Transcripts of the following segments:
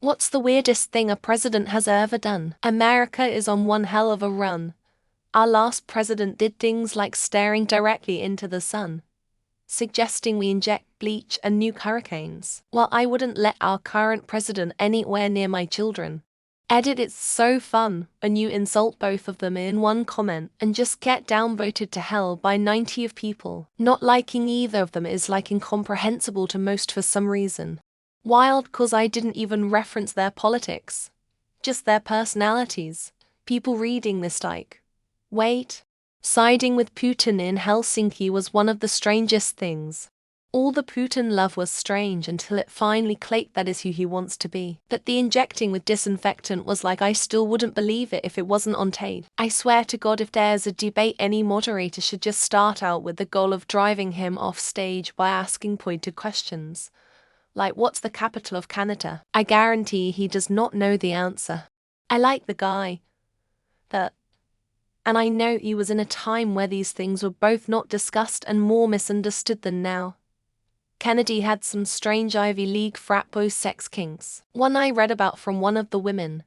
What's the weirdest thing a president has ever done? America is on one hell of a run. Our last president did things like staring directly into the sun, suggesting we inject bleach and nuke hurricanes. Well, I wouldn't let our current president anywhere near my children. Edit, it's so fun when you insult both of them in one comment and just get downvoted to hell by 90 of people. Not liking either of them is like incomprehensible to most for some reason. Wild, cause I didn't even reference their politics. Just their personalities. People reading this like, wait. Siding with Putin in Helsinki was one of the strangest things. All the Putin love was strange until it finally clicked that is who he wants to be. But the injecting with disinfectant was like I still wouldn't believe it if it wasn't on tape. I swear to God, if there's a debate, any moderator should just start out with the goal of driving him off stage by asking pointed questions. Like, what's the capital of Canada? I guarantee he does not know the answer. I like the guy. And I know he was in a time where these things were both not discussed and more misunderstood than now. Kennedy had some strange Ivy League frat boy sex kinks. One I read about from one of the women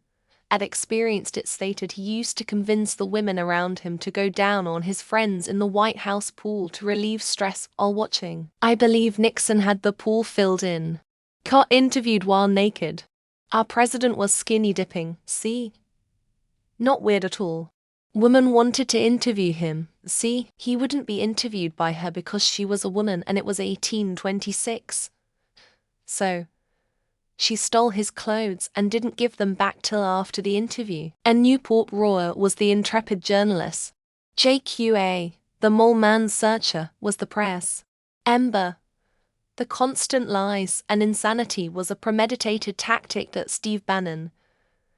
had experienced it stated he used to convince the women around him to go down on his friends in the White House pool to relieve stress while watching. I believe Nixon had the pool filled in. Got interviewed while naked. Our president was skinny dipping, see? Not weird at all. Woman wanted to interview him, see? He wouldn't be interviewed by her because she was a woman and it was 1826. So, she stole his clothes and didn't give them back till after the interview. And Newport Royal was the intrepid journalist. JQA, the mole man searcher, was the press. Ember, the constant lies and insanity was a premeditated tactic that Steve Bannon,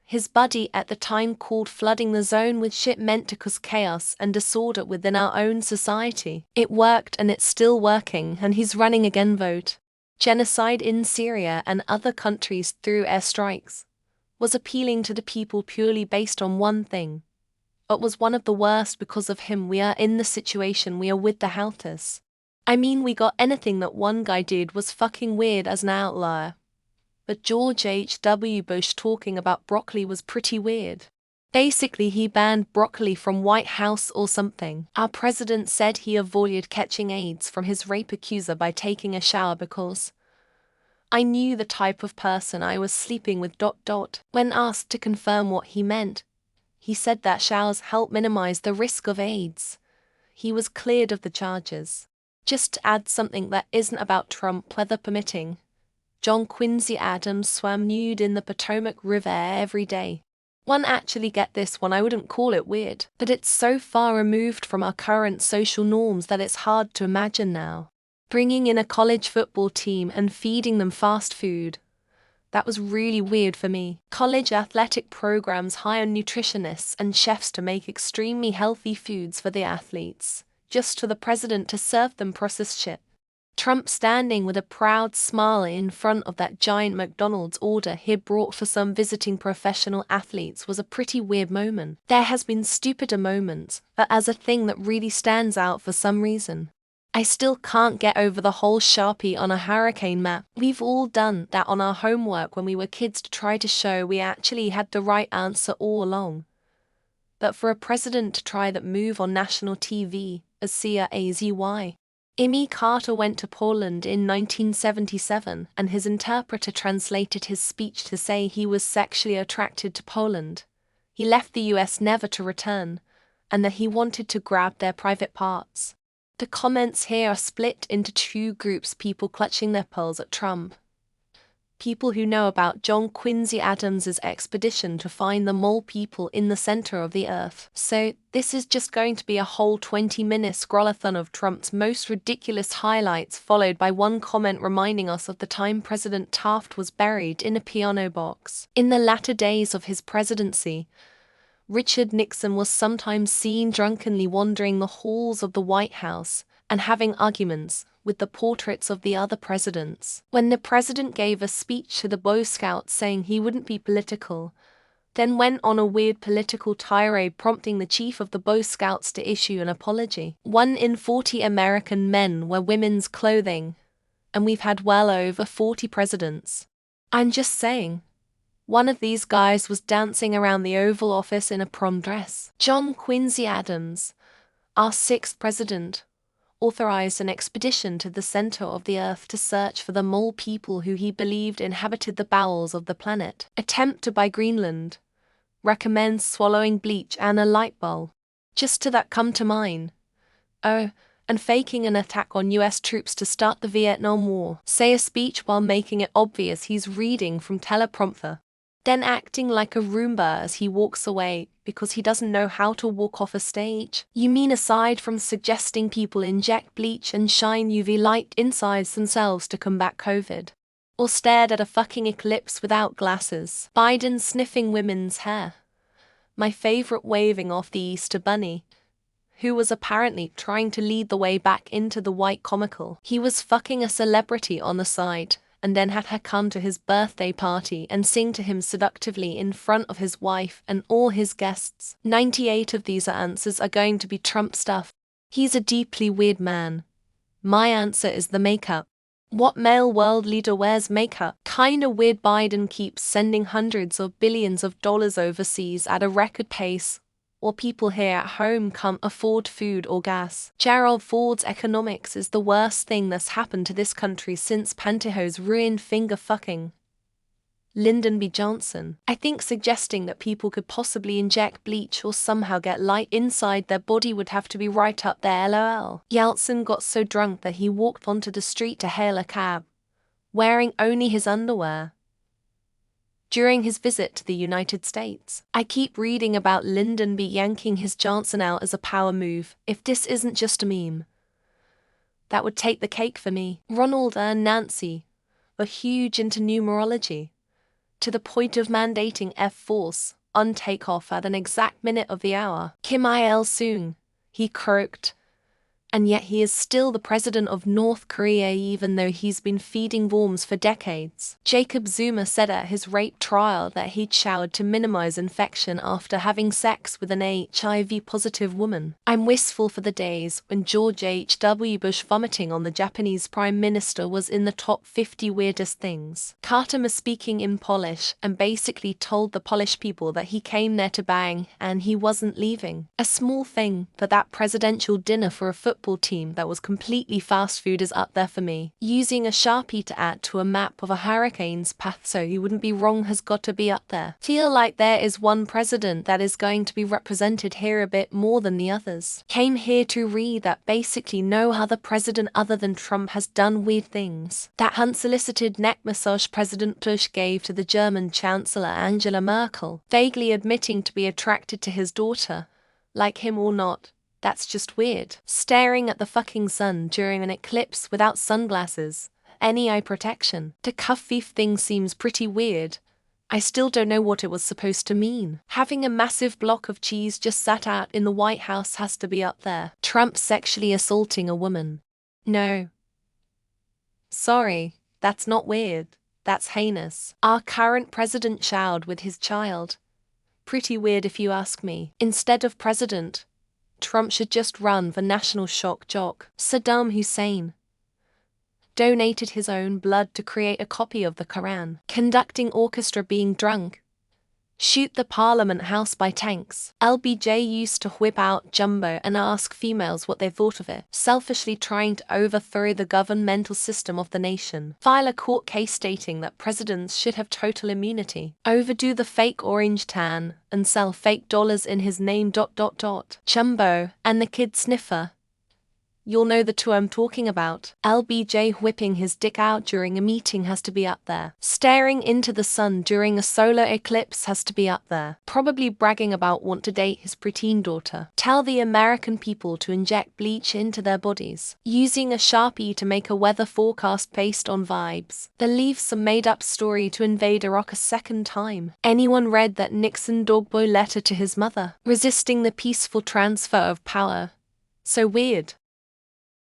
his buddy at the time, called flooding the zone with shit meant to cause chaos and disorder within our own society. It worked and it's still working, and he's running again. Vote. Genocide in Syria and other countries through airstrikes was appealing to the people purely based on one thing. It was one of the worst because of him we are in the situation we are with the Houthis. I mean, we got anything that one guy did was fucking weird as an outlier. But George H.W. Bush talking about broccoli was pretty weird. Basically, he banned broccoli from White House or something. Our president said he avoided catching AIDS from his rape accuser by taking a shower because I knew the type of person I was sleeping with. When asked to confirm what he meant, he said that showers help minimize the risk of AIDS. He was cleared of the charges. Just to add something that isn't about Trump, weather permitting, John Quincy Adams swam nude in the Potomac River every day. One actually get this one, I wouldn't call it weird, but it's so far removed from our current social norms that it's hard to imagine now. Bringing in a college football team and feeding them fast food. That was really weird for me. College athletic programs hire nutritionists and chefs to make extremely healthy foods for the athletes, just for the president to serve them processed shit. Trump standing with a proud smile in front of that giant McDonald's order he brought for some visiting professional athletes was a pretty weird moment. There has been stupider moments, but as a thing that really stands out for some reason. I still can't get over the whole Sharpie on a hurricane map. We've all done that on our homework when we were kids to try to show we actually had the right answer all along. But for a president to try that move on national TV, as CRAZY. Jimmy Carter went to Poland in 1977, and his interpreter translated his speech to say he was sexually attracted to Poland. He left the US never to return, and that he wanted to grab their private parts. The comments here are split into two groups: people clutching their pearls at Trump, people who know about John Quincy Adams's expedition to find the mole people in the center of the earth. So, this is just going to be a whole 20-minute scrollathon of Trump's most ridiculous highlights, followed by one comment reminding us of the time President Taft was buried in a piano box. In the latter days of his presidency, Richard Nixon was sometimes seen drunkenly wandering the halls of the White House and having arguments with the portraits of the other presidents. When the president gave a speech to the Boy Scouts saying he wouldn't be political, then went on a weird political tirade prompting the chief of the Boy Scouts to issue an apology. 1 in 40 American men wear women's clothing, and we've had well over 40 presidents. I'm just saying, One of these guys was dancing around the Oval Office in a prom dress. John Quincy Adams, our sixth president, authorized an expedition to the center of the Earth to search for the mole people who he believed inhabited the bowels of the planet. Attempt to buy Greenland. Recommends swallowing bleach and a light bulb. Just to that come to mind. Oh, and faking an attack on US troops to start the Vietnam War. Say a speech while making it obvious he's reading from teleprompter. Then acting like a Roomba as he walks away because he doesn't know how to walk off a stage. You mean aside from suggesting people inject bleach and shine UV light inside themselves to combat COVID? Or stared at a fucking eclipse without glasses? Biden sniffing women's hair. My favorite waving off the Easter Bunny, who was apparently trying to lead the way back into the white comical. He was fucking a celebrity on the side, and then had her come to his birthday party and sing to him seductively in front of his wife and all his guests. 98 of these answers are going to be Trump stuff. He's a deeply weird man. My answer is the makeup. What male world leader wears makeup? Kinda weird Biden keeps sending hundreds of billions of dollars overseas at a record pace, while people here at home can't afford food or gas. Gerald Ford's economics is the worst thing that's happened to this country since pantyhose ruined finger fucking. Lyndon B. Johnson. I think suggesting that people could possibly inject bleach or somehow get light inside their body would have to be right up there, lol. Yeltsin got so drunk that he walked onto the street to hail a cab, wearing only his underwear, during his visit to the United States. I keep reading about Lyndon B. yanking his Johnson out as a power move. If this isn't just a meme, that would take the cake for me. Ronald and Nancy are huge into numerology, to the point of mandating F-Force on takeoff at an exact minute of the hour. Kim Il-sung, he croaked. And yet he is still the president of North Korea even though he's been feeding worms for decades. Jacob Zuma said at his rape trial that he'd showered to minimize infection after having sex with an HIV-positive woman. I'm wistful for the days when George H.W. Bush vomiting on the Japanese Prime Minister was in the top 50 weirdest things. Carter was speaking in Polish and basically told the Polish people that he came there to bang and he wasn't leaving. A small thing, but that presidential dinner for a football team that was completely fast food is up there for me. Using a Sharpie to add to a map of a hurricane's path so you wouldn't be wrong has got to be up there. Feel like there is one president that is going to be represented here a bit more than the others. Came here to read that basically no other president other than Trump has done weird things. That unsolicited neck massage President Bush gave to the German Chancellor Angela Merkel, vaguely admitting to be attracted to his daughter, like him or not. That's just weird. Staring at the fucking sun during an eclipse without sunglasses, any eye protection. The cuff-thief thing seems pretty weird. I still don't know what it was supposed to mean. Having a massive block of cheese just sat out in the White House has to be up there. Trump sexually assaulting a woman. No. Sorry, that's not weird. That's heinous. Our current president showered with his child. Pretty weird if you ask me. Instead of president, Trump should just run for national shock jock. Saddam Hussein donated his own blood to create a copy of the Quran. Conducting orchestra being drunk. Shoot the Parliament House by tanks. LBJ used to whip out Jumbo and ask females what they thought of it. Selfishly trying to overthrow the governmental system of the nation. File a court case stating that presidents should have total immunity. Overdo the fake orange tan and sell fake dollars in his name. Jumbo and the kid sniffer. You'll know the two I'm talking about. LBJ whipping his dick out during a meeting has to be up there. Staring into the sun during a solar eclipse has to be up there. Probably bragging about want to date his preteen daughter. Tell the American people to inject bleach into their bodies. Using a Sharpie to make a weather forecast based on vibes. Believe some made-up story to invade Iraq a second time. Anyone read that Nixon dogboy letter to his mother? Resisting the peaceful transfer of power. So weird.